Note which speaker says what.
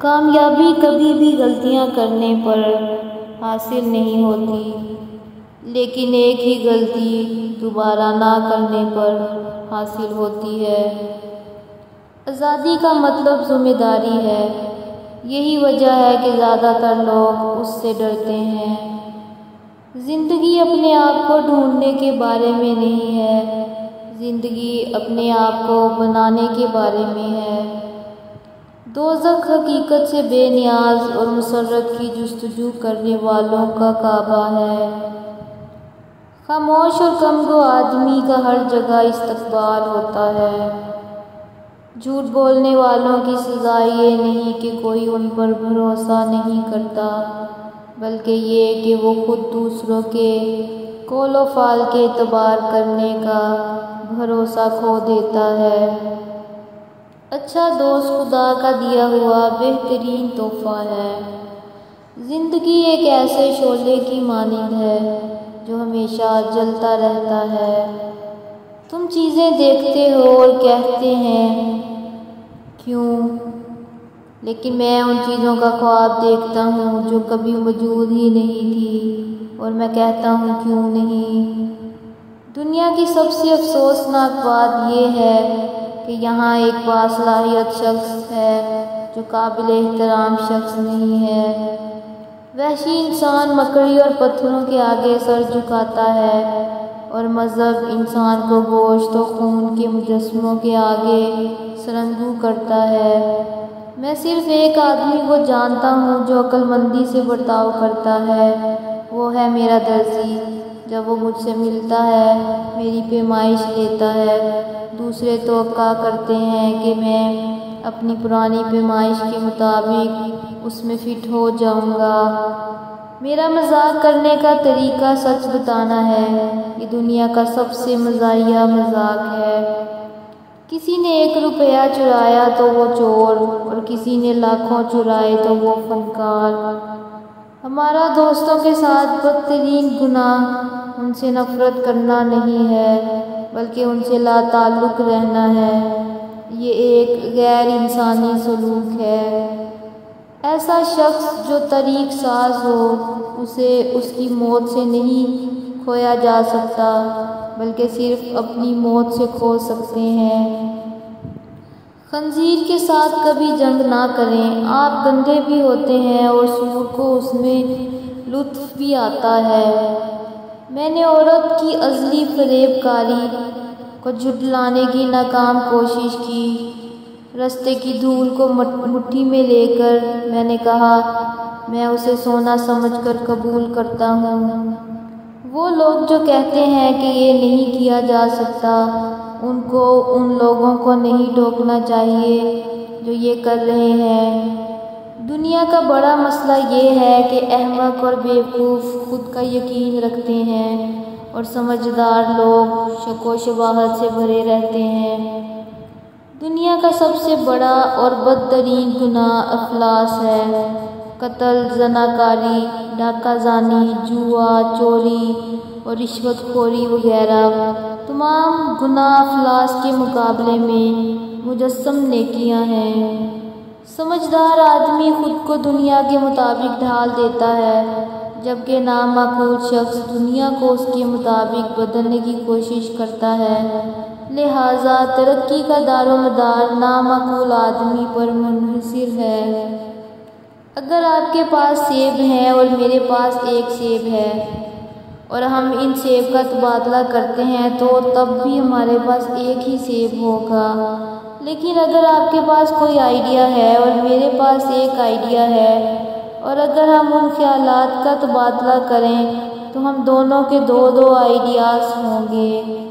Speaker 1: کامیابی کبھی بھی غلطیاں کرنے پر حاصل نہیں ہوتی، لیکن ایک ہی غلطی دوبارہ نہ کرنے پر حاصل ہوتی ہے۔ آزادی کا مطلب ذمہ داری ہے۔ یہی وجہ ہے کہ زیادہ تر لوگ اس سے ڈرتے ہیں۔ زندگی اپنے آپ کو ڈھونڈنے کے بارے میں نہیں ہے، زندگی اپنے آپ کو بنانے کے بارے میں ہے۔ دوزخ حقیقت سے بے نیاز اور مسرت کی جستجو کرنے والوں کا کعبہ ہے۔ خاموش اور کم گو آدمی کا ہر جگہ استقبال ہوتا ہے۔ جھوٹ بولنے والوں کی سزا یہ نہیں کہ کوئی ان پر بھروسہ نہیں کرتا، بلکہ یہ کہ وہ خود دوسروں کے قول و فعل کے اعتبار کرنے کا بھروسہ کھو دیتا ہے۔ اچھا دوست خدا کا دیا ہوا بہترین تحفہ ہے۔ زندگی ایک ایسے شعلے کی مانند ہے جو ہمیشہ جلتا رہتا ہے۔ تم چیزیں دیکھتے ہو اور کہتے ہیں کیوں، لیکن میں ان چیزوں کا خواب دیکھتا ہوں جو کبھی موجود ہی نہیں تھی، اور میں کہتا ہوں کیوں نہیں۔ دنیا کی سب سے افسوسناک بات یہ ہے کہ یہاں ایک باصلاحیت شخص ہے جو قابل احترام شخص نہیں ہے۔ وحشی انسان مکڑی اور پتھروں کے آگے سر جھکاتا ہے، اور مذہب انسان کو گوشت و خون کے مجسموں کے آگے سرنگوں کرتا ہے۔ میں صرف ایک آدمی کو جانتا ہوں جو عقل مندی سے برتاؤ کرتا ہے، وہ ہے میرا درزی۔ جب وہ مجھ سے ملتا ہے، میری پیمائش لیتا ہے، دوسرے توقع کرتے ہیں کہ میں اپنی پرانی پیمائش کے مطابق اس میں فٹ ہو جاؤں گا۔ میرا مذاق کرنے کا طریقہ سچ بتانا ہے۔ یہ دنیا کا سب سے مزاحیہ مذاق ہے۔ کسی نے 1 روپیہ چرایا تو وہ چور، اور کسی نے لاکھوں چرائے تو وہ فنکار۔ ہمارا دوستوں کے ساتھ بدترین گناہ ان سے نفرت کرنا نہیں ہے، بلکہ ان سے لا تعلق رہنا ہے۔ یہ ایک غیر انسانی سلوک ہے۔ ایسا شخص جو طریق ساز ہو، اسے اس کی موت سے نہیں کھویا جا سکتا، بلکہ صرف اپنی موت سے کھو سکتے ہیں۔ خنزیر کے ساتھ کبھی جنگ نہ کریں، آپ گندے بھی ہوتے ہیں اور سور کو اس میں لطف بھی آتا ہے۔ میں نے عورت کی ازلی فریب کاری کو جھٹلانے کی ناکام کوشش کی۔ رستے کی دھول کو مٹھی میں لے کر میں نے کہا، میں اسے سونا سمجھ کر قبول کرتا ہوں۔ وہ لوگ جو کہتے ہیں کہ یہ نہیں کیا جا سکتا، ان کو ان لوگوں کو نہیں ٹوکنا چاہیے جو یہ کر رہے ہیں۔ دنیا کا بڑا مسئلہ یہ ہے کہ احمق اور بیوقوف خود کا یقین رکھتے ہیں، اور سمجھدار لوگ شک و شبہات سے بھرے رہتے ہیں۔ دنیا کا سب سے بڑا اور بدترین گناہ افلاس ہے۔ قتل، زناکاری، ڈاکہ زانی، جوا، چوری اور رشوت خوری وغیرہ تمام گناہ افلاس کے مقابلے میں مجسم نیکیاں ہیں۔ سمجھدار آدمی خود کو دنیا کے مطابق ڈھال دیتا ہے، جبکہ نامعقول شخص دنیا کو اس کے مطابق بدلنے کی کوشش کرتا ہے۔ لہٰذا ترقی کا دار و مدار نامعقول آدمی پر منحصر ہے۔ اگر آپ کے پاس سیب ہیں اور میرے پاس ایک سیب ہے، اور ہم ان سیب کا تبادلہ کرتے ہیں تو تب بھی ہمارے پاس ایک ہی سیب ہوگا۔ لیکن اگر آپ کے پاس کوئی آئیڈیا ہے اور میرے پاس ایک آئیڈیا ہے، اور اگر ہم ان خیالات کا تبادلہ کریں تو ہم دونوں کے 2 آئیڈیاز ہوں گے۔